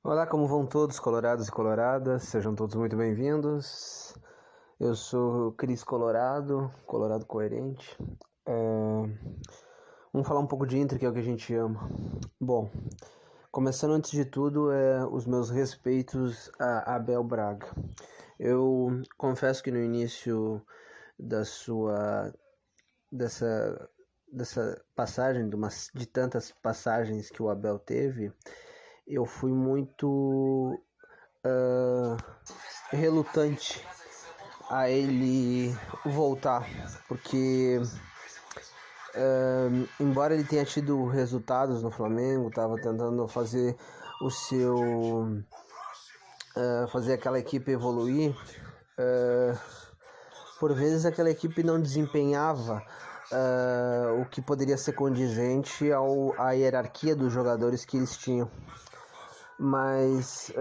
Olá, como vão todos, colorados e coloradas? Sejam todos muito bem-vindos. Eu sou Cris Colorado, Colorado Coerente. Vamos falar um pouco de Inter, que é o que a gente ama. Bom, começando antes de tudo, os meus respeitos a Abel Braga. Eu confesso que no início dessa passagem, de tantas passagens que o Abel teve, eu fui muito relutante a ele voltar, porque embora ele tenha tido resultados no Flamengo, estava tentando fazer fazer aquela equipe evoluir, por vezes aquela equipe não desempenhava o que poderia ser condizente à hierarquia dos jogadores que eles tinham. Mas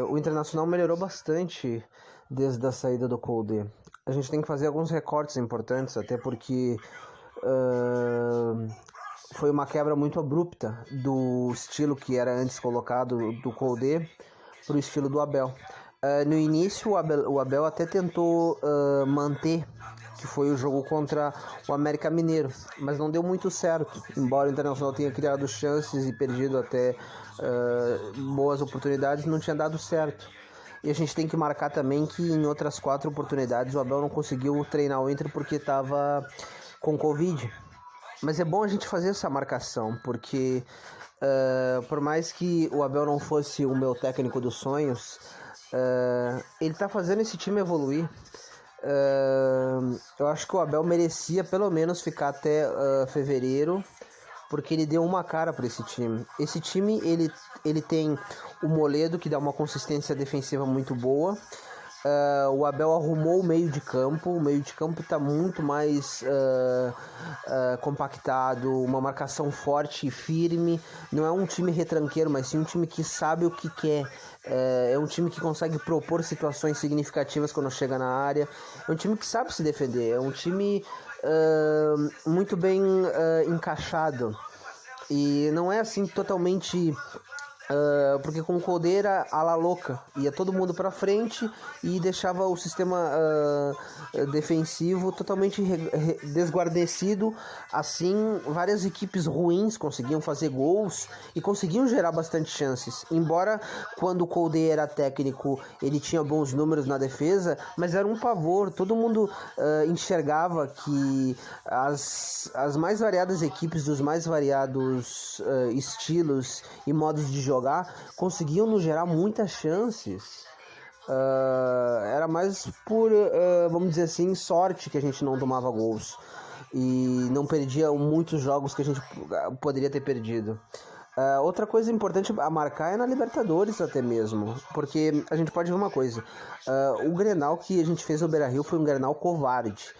o Internacional melhorou bastante desde a saída do Koldé. A gente tem que fazer alguns recortes importantes, até porque foi uma quebra muito abrupta do estilo que era antes colocado do Koldé para o estilo do Abel. No início o Abel até tentou manter, que foi o jogo contra o América Mineiro, mas não deu muito certo, embora o Internacional tenha criado chances e perdido até boas oportunidades, não tinha dado certo. E a gente tem que marcar também que em outras 4 oportunidades o Abel não conseguiu treinar o Inter porque estava com Covid. Mas é bom a gente fazer essa marcação, porque por mais que o Abel não fosse o meu técnico dos sonhos, ele está fazendo esse time evoluir. Eu acho que o Abel merecia pelo menos ficar até fevereiro, porque ele deu uma cara para esse time. Esse time ele tem o Moledo, que dá uma consistência defensiva muito boa. O Abel arrumou o meio de campo. O meio de campo está muito mais compactado, uma marcação forte e firme. Não é um time retranqueiro, mas sim um time que sabe o que quer. É um time que consegue propor situações significativas quando chega na área. É um time que sabe se defender. É um time muito bem encaixado. E não é assim totalmente... porque com o Koldé era a la louca, ia todo mundo pra frente e deixava o sistema defensivo totalmente desguarnecido. Assim, várias equipes ruins conseguiam fazer gols e conseguiam gerar bastante chances, embora quando o Koldé era técnico ele tinha bons números na defesa, mas era um pavor. Todo mundo enxergava que as mais variadas equipes dos mais variados estilos e modos de jogar conseguiam nos gerar muitas chances. Era mais por, vamos dizer assim, sorte que a gente não tomava gols e não perdia muitos jogos que a gente poderia ter perdido. Outra coisa importante a marcar é na Libertadores até mesmo, porque a gente pode ver uma coisa, o Grenal que a gente fez no Beira-Rio foi um Grenal covarde.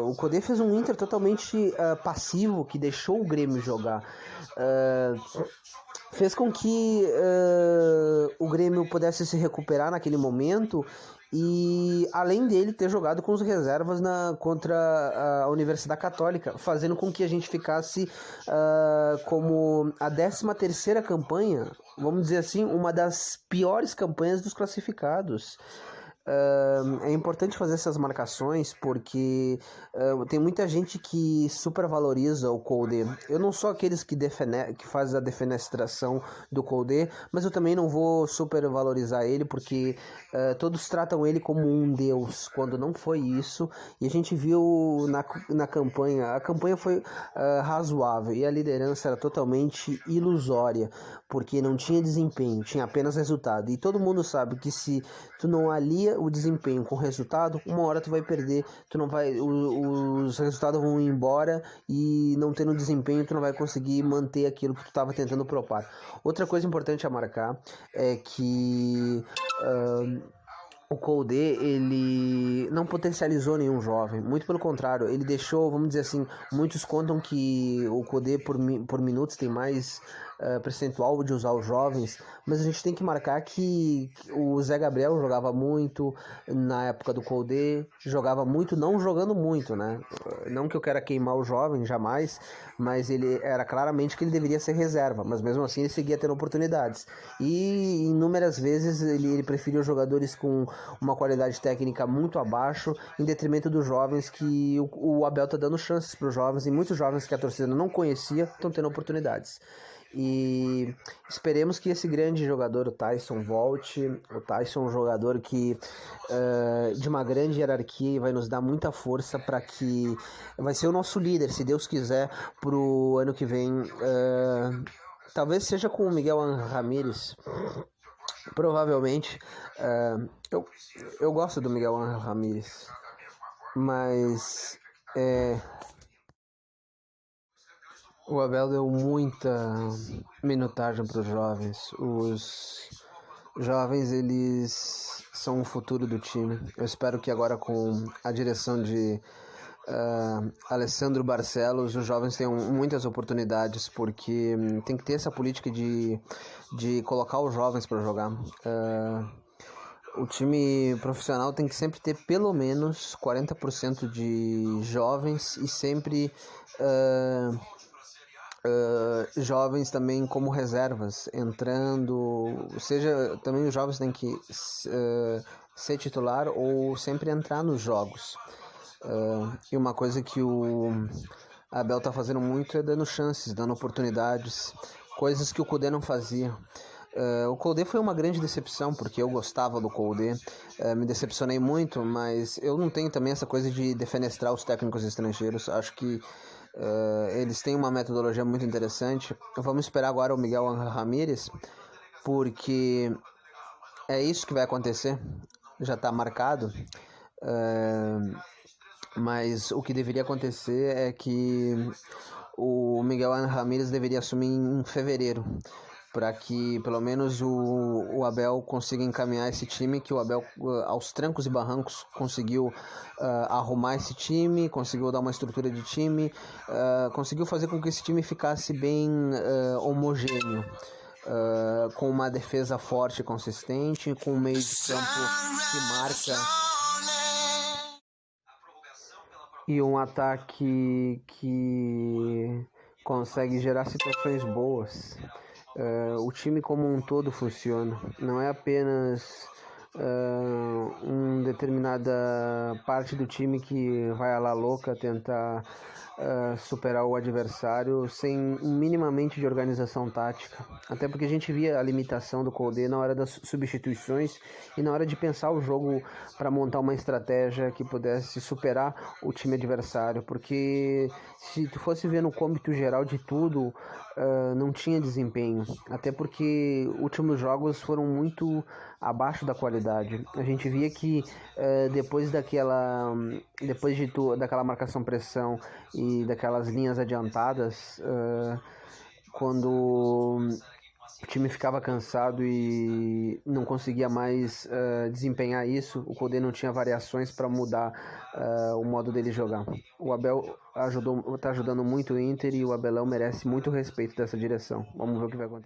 O Koldé fez um Inter totalmente passivo, que deixou o Grêmio jogar, fez com que o Grêmio pudesse se recuperar naquele momento. E além dele ter jogado com os reservas contra a Universidade Católica, fazendo com que a gente ficasse como a 13ª campanha, vamos dizer assim, uma das piores campanhas dos classificados. É importante fazer essas marcações porque tem muita gente que supervaloriza o Koldé. Eu não sou aqueles que faz a defenestração do Koldé, mas eu também não vou supervalorizar ele porque todos tratam ele como um deus, quando não foi isso. E a gente viu na campanha, a campanha foi razoável e a liderança era totalmente ilusória, porque não tinha desempenho, tinha apenas resultado. E todo mundo sabe que se tu não alia o desempenho com o resultado, uma hora tu vai perder, os resultados vão ir embora e não tendo desempenho tu não vai conseguir manter aquilo que tu estava tentando propor. Outra coisa importante a marcar é que o Koldé, ele não potencializou nenhum jovem, muito pelo contrário, ele deixou, vamos dizer assim, muitos contam que o Koldé por minutos tem mais percentual de usar os jovens, mas a gente tem que marcar que o Zé Gabriel jogava muito na época do Koudé, jogava muito, não jogando muito, né? Não que eu queira queimar o jovem, jamais, mas ele era claramente que ele deveria ser reserva, mas mesmo assim ele seguia tendo oportunidades. E inúmeras vezes ele preferiu jogadores com uma qualidade técnica muito abaixo, em detrimento dos jovens, que o Abel tá dando chances para os jovens, e muitos jovens que a torcida não conhecia estão tendo oportunidades. E esperemos que esse grande jogador, o Taison, volte. O Taison é um jogador que de uma grande hierarquia e vai nos dar muita força para que vai ser o nosso líder, se Deus quiser, pro ano que vem. Talvez seja com o Miguel Ramírez. Provavelmente. Eu gosto do Miguel Ramírez, mas o Abel deu muita minutagem para os jovens. Os jovens, eles são o futuro do time. Eu espero que agora, com a direção de Alessandro Barcelos, os jovens tenham muitas oportunidades, porque tem que ter essa política de colocar os jovens para jogar. O time profissional tem que sempre ter pelo menos 40% de jovens, e sempre jovens também como reservas entrando, seja, também os jovens têm que ser titular ou sempre entrar nos jogos. E uma coisa que o Abel tá fazendo muito é dando chances, dando oportunidades, coisas que o Koudé não fazia. O Koudé foi uma grande decepção, porque eu gostava do Koudé, me decepcionei muito, mas eu não tenho também essa coisa de defenestrar os técnicos estrangeiros. Acho que eles têm uma metodologia muito interessante. Vamos esperar agora o Miguel Ramírez, porque é isso que vai acontecer, já está marcado. Mas o que deveria acontecer é que o Miguel Ramírez deveria assumir em fevereiro, para que pelo menos o Abel consiga encaminhar esse time, que o Abel, aos trancos e barrancos, conseguiu arrumar esse time, conseguiu dar uma estrutura de time, conseguiu fazer com que esse time ficasse bem homogêneo, com uma defesa forte e consistente, com um meio de campo que marca, e um ataque que consegue gerar situações boas. O time como um todo funciona, não é apenas uma determinada parte do time que vai à la louca tentar superar o adversário sem minimamente de organização tática, até porque a gente via a limitação do Koudé na hora das substituições e na hora de pensar o jogo para montar uma estratégia que pudesse superar o time adversário, porque se tu fosse ver no cômbito geral de tudo, não tinha desempenho, até porque últimos jogos foram muito abaixo da qualidade. A gente via que depois daquela marcação-pressão e daquelas linhas adiantadas, quando o time ficava cansado e não conseguia mais desempenhar isso, o Koudé não tinha variações para mudar o modo dele jogar. O Abel está ajudando muito o Inter, e o Abelão merece muito respeito dessa direção. Vamos ver o que vai acontecer.